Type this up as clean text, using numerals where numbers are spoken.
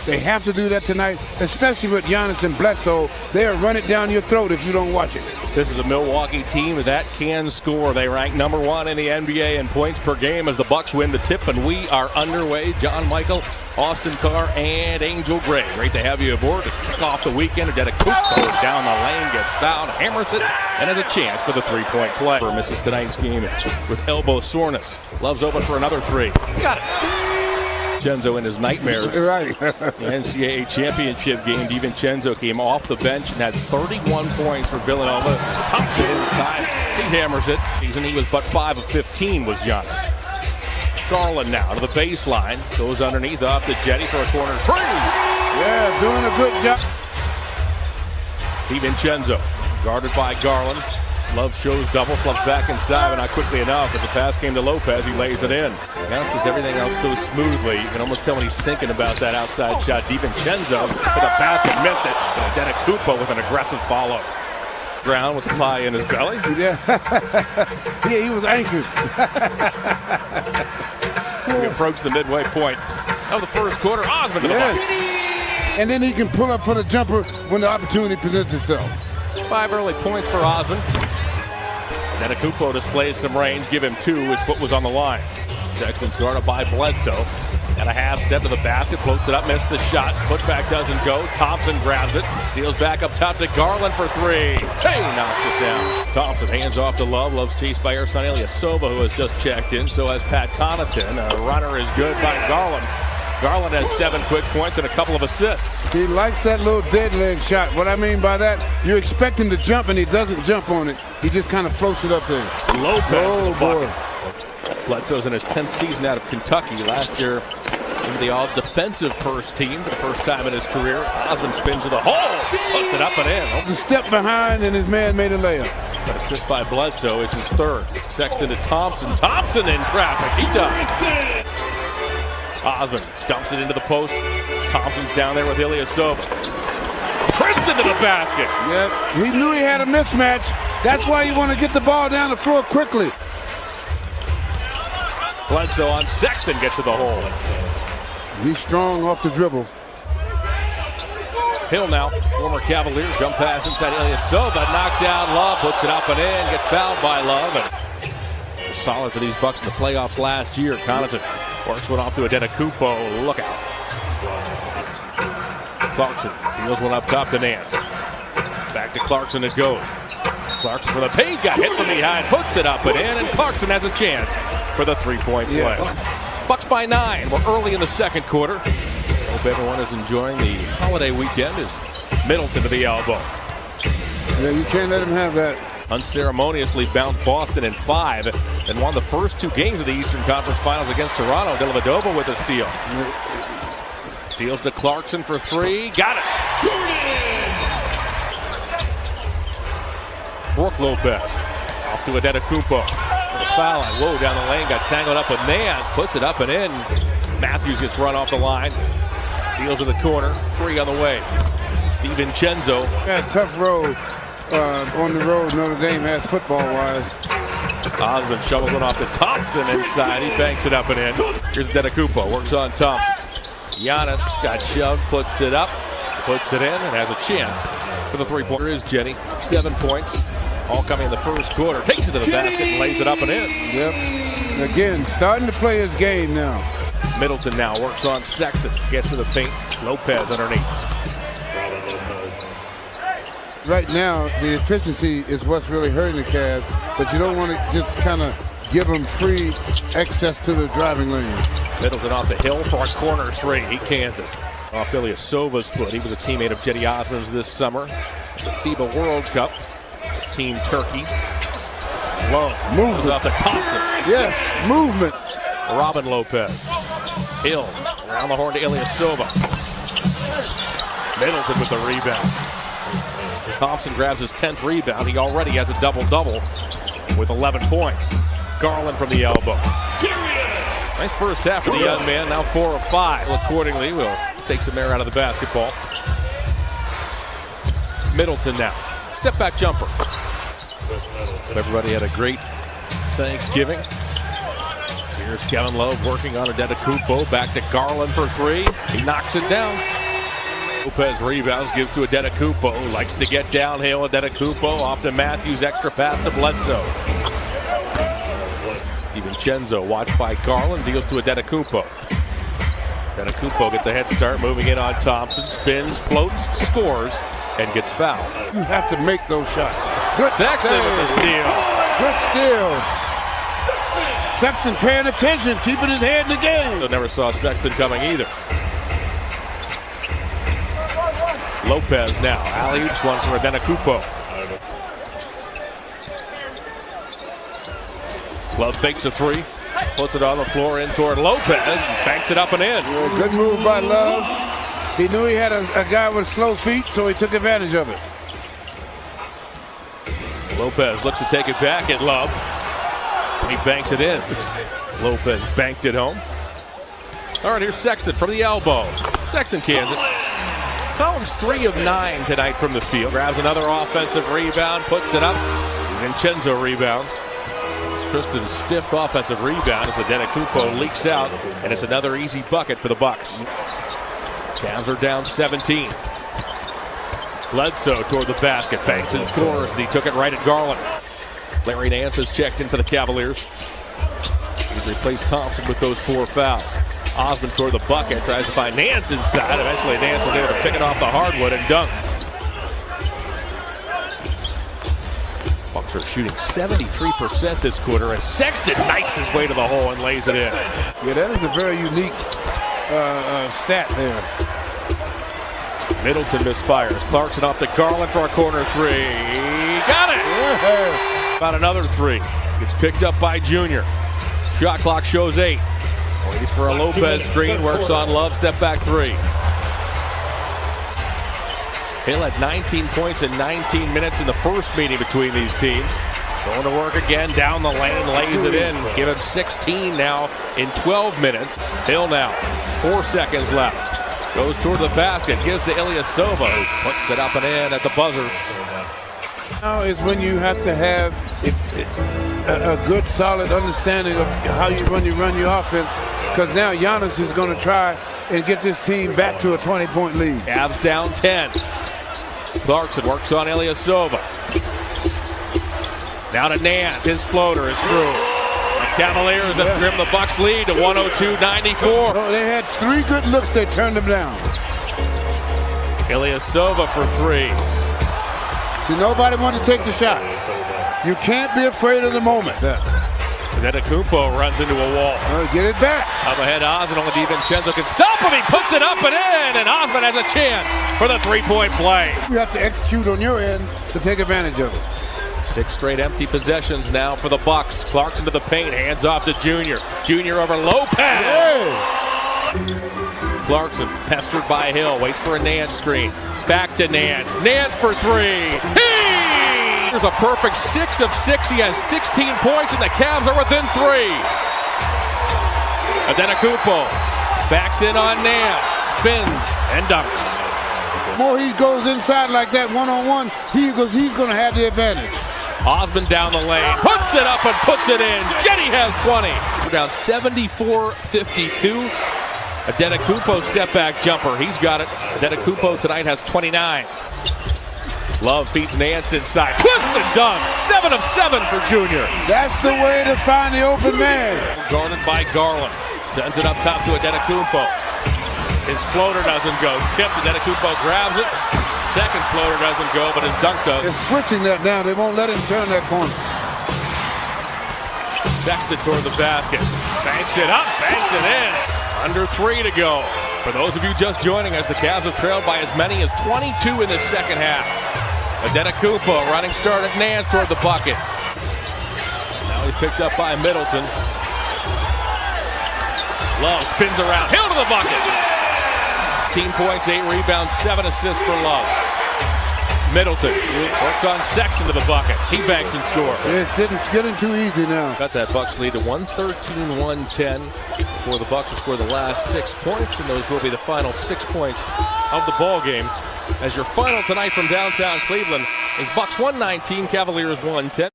They have to do that tonight, especially with Giannis and Bledsoe. They'll run it down your throat if you don't watch it. This is a Milwaukee team that can score. They rank #1 in the NBA in points per game as the Bucks win the tip, and we are underway. John Michael, Austin Carr, and Angel Gray. Great to have you aboard to kick off the weekend. Adetokounmpo down the lane, gets fouled, hammers it, and has a chance for the three-point play. Misses tonight's game with elbow soreness. Love's open for another three. Got it. DiVincenzo in his nightmares. Right. The NCAA championship game, DiVincenzo came off the bench and had 31 points for Villanova. Thompson inside. He hammers it. He was but 5 of 15 was Giannis. Garland now to the baseline. Goes underneath off to Jetty for a corner three. Yeah, doing a good job. DiVincenzo guarded by Garland. Love shows double, slips back inside, but not quickly enough. But the pass came to Lopez. He lays it in. Giannis does everything else so smoothly. You can almost tell when he's thinking about that outside shot. DiVincenzo with a basket, missed it. And Adetokounmpo with an aggressive follow. Ground with the pie in his belly. Yeah, yeah, he was anchored. We approach the midway point of the first quarter. Osman to the bucket. And then he can pull up for the jumper when the opportunity presents itself. 5 early points for Osman. Adetokounmpo displays some range. Give him 2. His foot was on the line. Texans guarded by Bledsoe. At a half step to the basket, floats it up, missed the shot. Putback doesn't go. Thompson grabs it. Steals back up top to Garland for 3. Hey, knocks it down. Thompson hands off to Love. Love's chased by Ersan Ilyasova, who has just checked in. So has Pat Connaughton. A runner is good by Garland. Garland has 7 quick points and a couple of assists. He likes that little dead leg shot. What I mean by that, you expect him to jump and he doesn't jump on it. He just kind of floats it up there. Lopez. Oh, boy. Bledsoe's in his 10th season out of Kentucky. Last year, into the all-defensive first team for the first time in his career. Osman spins to the hole, puts it up and in. A step behind, and his man made a layup. An assist by Bledsoe is his 3rd. Sexton to Thompson. Thompson in traffic. He does. Osman dumps it into the post. Thompson's down there with Ilyasova. Tristan to the basket. Yep. He knew he had a mismatch. That's why you want to get the ball down the floor quickly. Bledsoe on Sexton gets to the hole. He's strong off the dribble. Hill now, former Cavaliers, jump pass inside Ilyasova, knocked down Love, puts it up and in, gets fouled by Love. And solid for these Bucks in the playoffs last year. Connaughton works one off to Adetokounmpo. Look out. Clarkson deals one up top to Nance. Back to Clarkson it goes. Clarkson for the paint, got hit from behind, puts it up and in, and Clarkson has a chance for the three-point play. Bucks by 9. We're early in the second quarter. Hope everyone is enjoying the holiday weekend. Is Middleton to the elbow. Yeah, you can't let him have that. Unceremoniously bounced Boston in 5 and won the first 2 games of the Eastern Conference Finals against Toronto. Dellavedova with a steal. Steals to Clarkson for 3. Got it. Brooke Lopez off to Adetokounmpo. The foul line. Whoa, down the lane. Got tangled up with Nance. Puts it up and in. Matthews gets run off the line. Steals in the corner. 3 on the way. DiVincenzo. Yeah, tough road on the road Notre Dame has football-wise. Osman shovels one off to Thompson inside. He banks it up and in. Here's Adetokounmpo. Works on Thompson. Giannis got shoved. Puts it up. Puts it in and has a chance for the three-pointer. Is Jenny. 7 points. All coming in the first quarter. Takes it to the basket and lays it up and in. Yep. Again, starting to play his game now. Middleton now works on Sexton. Gets to the paint. Lopez underneath. Right now, the efficiency is what's really hurting the Cavs, but you don't want to just kind of give them free access to the driving lane. Middleton off the hill for a corner 3. He cans it. Off Ilyasova's foot. He was a teammate of Jetty Osman's this summer. The FIBA World Cup. Team Turkey. Low. Moves off the Thompson. Yes, movement. Robin Lopez. Hill around the horn to Ilyasova. Middleton with the rebound. Thompson grabs his 10th rebound. He already has a double-double with 11 points. Garland from the elbow. Nice first half for the young man. Now 4 of 5. Accordingly, we'll take some air out of the basketball. Middleton now. Step back jumper. Everybody had a great Thanksgiving. Here's Kevin Love working on Adetokounmpo. Back to Garland for three. He knocks it down. Lopez rebounds, gives to Adetokounmpo. Likes to get downhill. Adetokounmpo off to Matthews. Extra pass to Bledsoe. DiVincenzo watched by Garland. Deals to Adetokounmpo. Adetokounmpo gets a head start, moving in on Thompson. Spins, floats, scores, and gets fouled. You have to make those shots. Good Sexton with the steal. Good steal. Sexton paying attention, keeping his head in the game. I never saw Sexton coming either. Lopez now. Alley-oops one for Adetokounmpo. Love fakes a three. Puts it on the floor in toward Lopez. Banks it up and in. Yeah, good move by Love. He knew he had a guy with slow feet, so he took advantage of it. Lopez looks to take it back at Love. And he banks it in. Lopez banked it home. All right, here's Sexton from the elbow. Sexton cans it. Collins 3 of 9 tonight from the field. Grabs another offensive rebound, puts it up. Vincenzo rebounds. It's Tristan's 5th offensive rebound as Adetokounmpo leaks out, and it's another easy bucket for the Bucks. Cavs are down 17. Bledsoe toward the basket, banks and scores. He took it right at Garland. Larry Nance has checked in for the Cavaliers. He's replaced Thompson with those 4 fouls. Osmond toward the bucket, tries to find Nance inside. Eventually Nance was able to pick it off the hardwood and dunk. Bucks are shooting 73% this quarter as Sexton knifes his way to the hole and lays it in. Yeah, that is a very unique stat there. Middleton misfires. Clarkson off to Garland for a corner three. Got it! Yeah. About another three. Gets picked up by Junior. Shot clock shows 8. Waits for a Lopez screen. Works on Love. Step back three. Hill had 19 points in 19 minutes in the first meeting between these teams. Going to work again down the lane. Lays it in. Give him 16 now in 12 minutes. Hill now. 4 seconds left. Goes toward the basket, gives to Ilyasova, who puts it up and in at the buzzer. Now is when you have to have a good, solid understanding of how you run your offense, because now Giannis is going to try and get this team back to a 20-point lead. Cavs down 10. Clarkson works on Ilyasova. Now to Nance. His floater is through. Cavaliers have trimmed the Bucks lead to 102-94. Oh, they had 3 good looks. They turned them down. Ilyasova for 3. See, nobody wanted to take the shot. You can't be afraid of the moment. Adetokounmpo runs into a wall. Get it back. Up ahead, Osmond. Only DiVincenzo can stop him. He puts it up and in, and Osmond has a chance for the 3-point play. You have to execute on your end to take advantage of it. 6 straight empty possessions now for the Bucks. Clarkson to the paint, hands off to Junior. Junior over Lopez. Hey. Clarkson pestered by Hill, waits for a Nance screen. Back to Nance. Nance for 3. Here's a perfect 6 of 6. He has 16 points, and the Cavs are within 3. Adetokounmpo backs in on Nance, spins and dunks. The more he goes inside like that one-on-one, he's going to have the advantage. Osmond down the lane, puts it up and puts it in. Jetty has 20. We're down 74-52. Adetokounmpo step back jumper. He's got it. Adetokounmpo tonight has 29. Love feeds Nance inside. Twists and dunks. 7 of 7 for Junior. That's the way to find the open man. Guarded by Garland. Sends it up top to Adetokounmpo. His floater doesn't go. Tipped. Adetokounmpo grabs it. Second floater doesn't go, but his dunk does. They're switching that now. They won't let him turn that corner. Sexton toward the basket. Banks it up. Banks it in. Under 3 to go. For those of you just joining us, the Cavs have trailed by as many as 22 in the second half. Adetokounmpo running start at Nance toward the bucket. Now he's picked up by Middleton. Love spins around. Hill to the bucket. 15 points, 8 rebounds, 7 assists for Love. Middleton works on Sexton to the bucket. He banks and scores. It's getting too easy now. Got that Bucks lead to 113-110 before the Bucks will score the last 6 points, and those will be the final 6 points of the ball game. As your final tonight from downtown Cleveland is Bucks 119, Cavaliers 110.